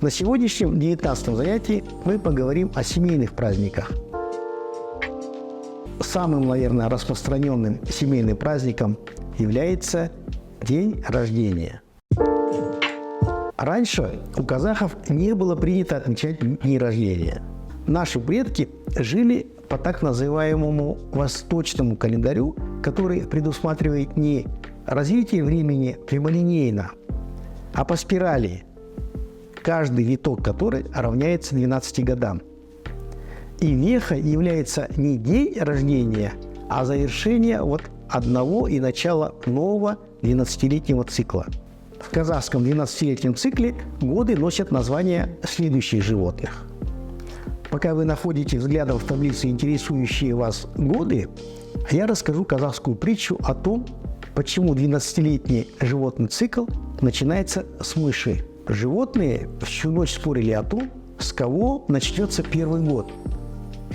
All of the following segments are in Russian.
На сегодняшнем 19-м занятии мы поговорим о семейных праздниках. Самым, наверное, распространенным семейным праздником является день рождения. Раньше у казахов не было принято отмечать дни рождения. Наши предки жили по так называемому восточному календарю, который предусматривает не развитие времени прямолинейно, а по спирали, каждый виток которой равняется 12 годам. И вехой является не день рождения, а завершение одного и начало нового 12-летнего цикла. В казахском 12-летнем цикле годы носят названия следующих животных. Пока вы находите взглядом в таблице интересующие вас годы, я расскажу казахскую притчу о том, почему 12-летний животный цикл начинается с мыши. Животные всю ночь спорили о том, с кого начнется первый год.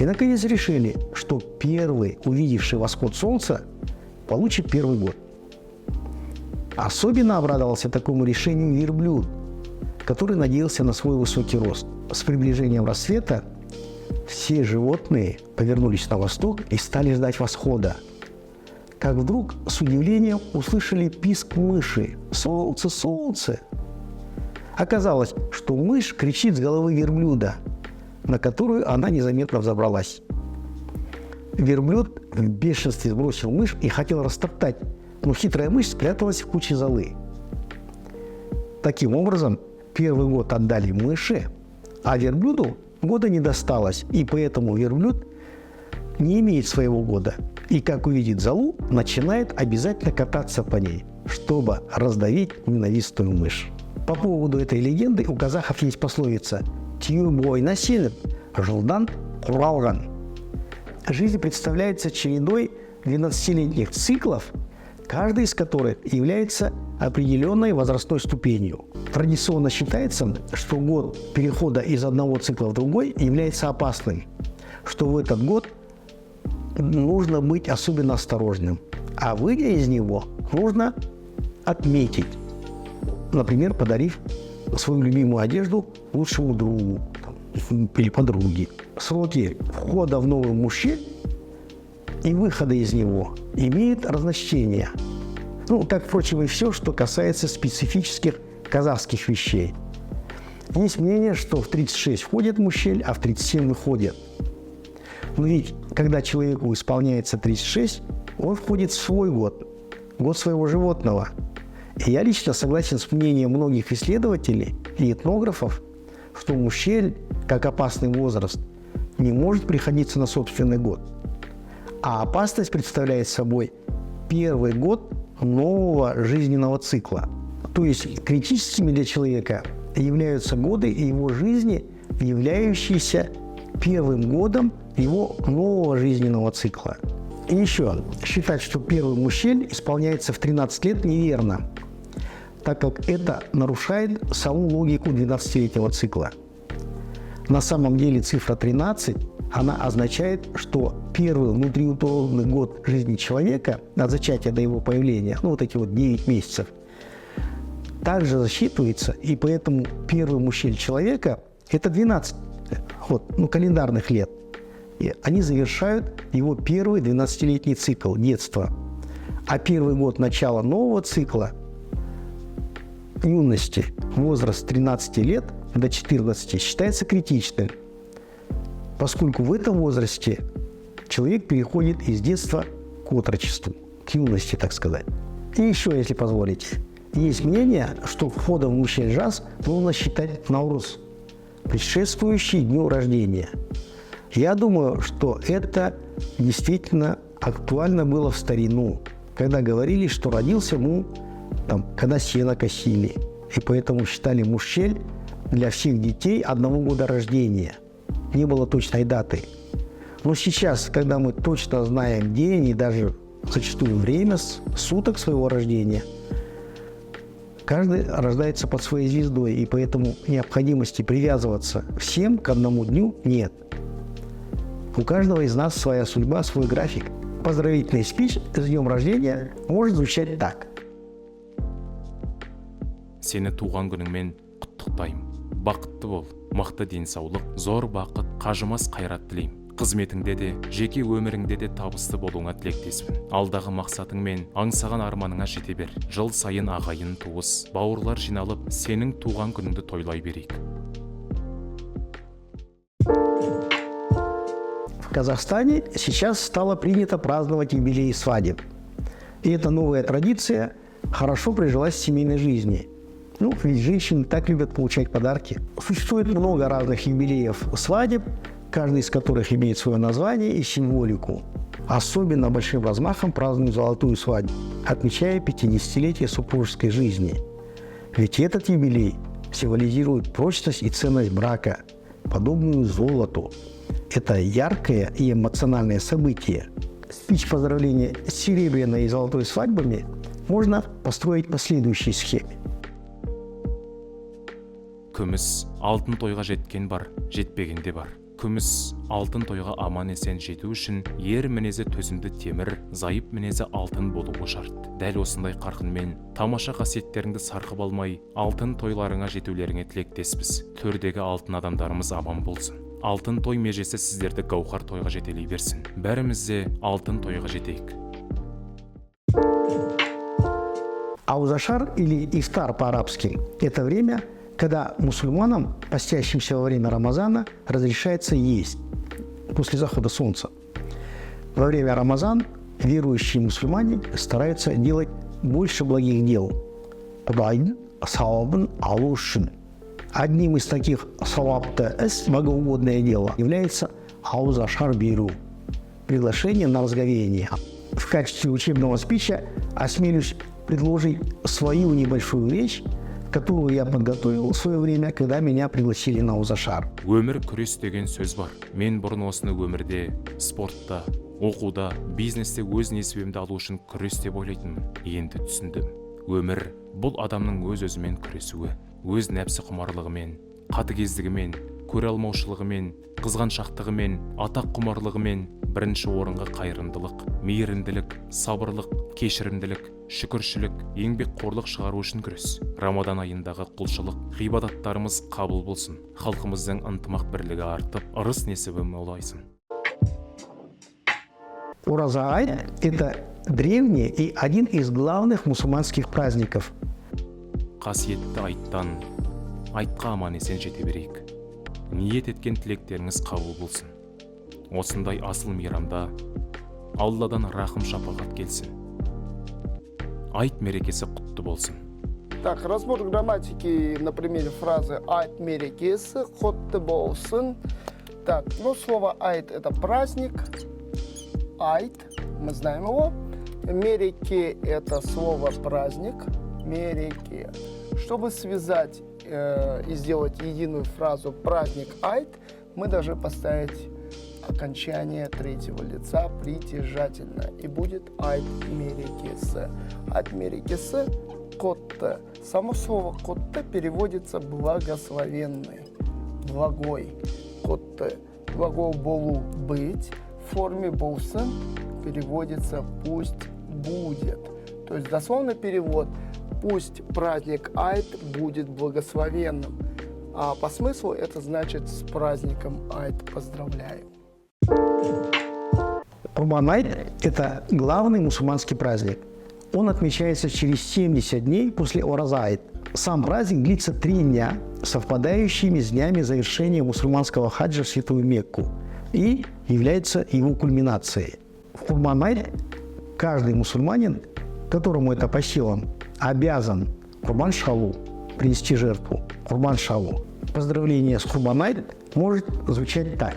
И наконец решили, что первый, увидевший восход солнца, получит первый год. Особенно обрадовался такому решению верблюд, который надеялся на свой высокий рост. С приближением рассвета все животные повернулись на восток и стали ждать восхода. Как вдруг с удивлением услышали писк мыши: «Солнце, солнце!». Оказалось, что мышь кричит с головы верблюда, на которую она незаметно взобралась. Верблюд в бешенстве сбросил мышь и хотел растоптать, но хитрая мышь спряталась в куче золы. Таким образом, первый год отдали мыши, а верблюду года не досталось, и поэтому верблюд не имеет своего года. И как увидит золу, начинает обязательно кататься по ней, чтобы раздавить ненавистную мышь. По поводу этой легенды у казахов есть пословица «Тию бойна сеніп, жылдан құралған». Жизнь представляется чередой 12-летних циклов, каждый из которых является определенной возрастной ступенью. Традиционно считается, что год перехода из одного цикла в другой является опасным, что в этот год нужно быть особенно осторожным, а выйдя из него, нужно отметить, например, подарив свою любимую одежду лучшему другу или подруге. Сроки входа в новый мужчин и выхода из него имеют разночтения. Как, впрочем, и все, что касается специфических казахских вещей. Есть мнение, что в 36 входит мужчель, а в 37 выходит. Но ведь, когда человеку исполняется 36, он входит в свой год, год своего животного. И я лично согласен с мнением многих исследователей и этнографов, что мужчель, как опасный возраст, не может приходиться на собственный год. А опасность представляет собой первый год нового жизненного цикла. То есть критическими для человека являются годы его жизни, являющиеся первым годом его нового жизненного цикла. И еще, считать, что первый мужчель исполняется в 13 лет, неверно, так как это нарушает саму логику 12-летнего цикла. На самом деле цифра 13, она означает, что первый внутриутробный год жизни человека, от зачатия до его появления, эти 9 месяцев, также засчитывается, и поэтому первый мужчель человека – это 12 календарных лет. И они завершают его первый 12-летний цикл детства. А первый год начала нового цикла юности, возраст с 13 лет до 14, считается критичным, поскольку в этом возрасте человек переходит из детства к отрочеству, к юности, так сказать. И еще, если позволите, есть мнение, что входом в мужчин-жаз нужно считать Наурус, предшествующий дню рождения. Я думаю, что это действительно актуально было в старину, когда говорили, что родился когда сено косили. И поэтому считали мужчель для всех детей одного года рождения. Не было точной даты. Но сейчас, когда мы точно знаем день и даже зачастую время суток своего рождения, каждый рождается под своей звездой, и поэтому необходимости привязываться всем к одному дню нет. У каждого из нас своя судьба, свой график. Поздравительный спич с днем рождения может звучать так. Сені туған күніңмен құттықтаймын. бақытты бол, мықты денсаулық, зор бақыт, қажымас қайрат тілеймін. Қызметіңде де, жеке өміріңде де табысты болуыңа тілектеспін. Алдағы мақсатың мен аңсаған арманыңа жете бер. Жыл сайын ағайын туыс, бауырлар жиналып, сенің туған күніңді тойлай берейік. В Казахстане сейчас стало принято праздновать юбилей свадеб. И эта новая традиция хорошо прижилась в семейной жизни. Ведь женщины так любят получать подарки. Существует много разных юбилеев свадеб, каждый из которых имеет свое название и символику. Особенно большим размахом празднуют золотую свадьбу, отмечая 50-летие супружеской жизни. Ведь этот юбилей символизирует прочность и ценность брака, подобную золоту. Это яркое и эмоциональное событие. Спич поздравления с серебряной и золотой свадьбами можно построить по следующей схеме. Күміс, алтын тойға жеткен бар, жетпегенде бар. Күміс, алтын тойға аман есен жету үшін ер мінезі төзімді темір, зайып мінезі алтын болуы шарт. Дәл осындай қарқынмен тамаша қасиеттеріңді сарқып алмай, алтын тойларыңа жетулеріңе тілектеспіз. Төрдегі алтын адамдарымыз аман болсын. Алтын той межесі сіздерді гауһар тойға жетелей берсін. Бәріміз де алтын тойға жетейік. Аузашар или ифтар по-арабски – это время, когда мусульманам, постящимся во время Рамазана, разрешается есть после захода солнца. Во время Рамазан верующие мусульмане стараются делать больше благих дел. Одним из таких богоугодное дело является аузашар биру – приглашение на разговение. В качестве учебного спича осмелюсь предложить свою небольшую речь, которую я подготовил в свое время, когда меня пригласили на Аузашар. Өмір күрес деген сөз бар. Мен бұрын осыны өмірде, спортта, оқуда, бизнесте өз несібемді алу үшін күрес деп ойлайтынмын. Енді түсіндім. Өмір бұл адамның өз-өзімен күресуі, өз нәпсі құмарлығымен, қатыгездігімен, көре алмаушылығымен, қызғаншақтығымен, атақ құмарлығымен бірінші орынға қайырымдылық, мейірімділік, сабырлық, кешірімділік, шүкіршілік, еңбекқорлық шығару үшін күрес. Рамадан айындағы құлшылық, ғибадаттарымыз қабыл болсын. Халқымыздың ынтымақ бірлігі артып, ырыс несібі молайсын. Ораза айт – это древний и один из главных мусульманских праздников. Қасиетті айттан, айтқа аман есен жете берейік. Ниет еткен тілектеріңіз қабыл болсын. Осындай асыл мейрамда Алладан рахым шапағат келсін. Айт мерекесі құтты болсын. Так, разбор грамматики на примере фразы айт мерекесі құтты болсын. Так, слово айт – это праздник. Айт, мы знаем его. Мереки – это слово праздник. Мереки. Чтобы связать и сделать единую фразу праздник айт, мы должны поставить окончание третьего лица притяжательно. И будет айт мерекесі. Айт мерекесі котте. Само слово котте переводится благословенный, благой. Котте. Глагол болу – быть. В форме болсын переводится пусть будет. То есть дословный перевод пусть праздник айт будет благословенным. А по смыслу это значит с праздником айт поздравляю. Курбан айт – это главный мусульманский праздник. Он отмечается через 70 дней после Ораза айт. Сам праздник длится 3 дня, совпадающими с днями завершения мусульманского хаджа в Святую Мекку, и является его кульминацией. В Курбан айт каждый мусульманин, которому это по силам, обязан Курбан шалу принести жертву. Курбан шалу. Поздравление с Курбан айт может звучать так.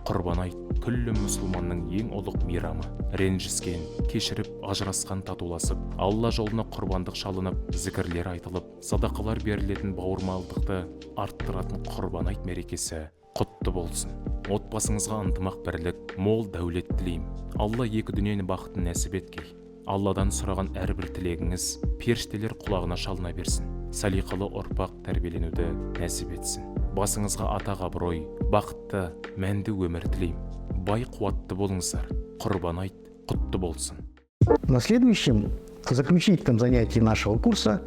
Құрбан айт күллі мұсылманның ең ұлық мейрамы. Ренжіскен, кешіріп, ажырасқан татуласып, Алла жолына құрбандық шалынып, зікірлер айтылып, садақалар берілетін бауырмалдықты арттыратын Құрбан айт мерекесі құтты болсын. Отбасыңызға ынтымақ бірлік, мол дәулет тілеймін. Алла екі дүниені бақытын нәсіп еткей. Алладан сұраған әрбір тілегіңіз періштелер құлағына шалына берсін. Салиқалы ұрпақ тәрбиеленуді нәсіп етсін. Басыңызға атақ абырой, бақытты, мәнді өмір тілеймін. Бай қуатты болыңыздар. Құрбан айт құтты болсын. На следующем, заключительном занятии нашего курса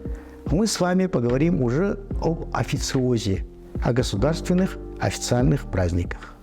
мы с вами поговорим уже об официозе. о государственных официальных праздниках.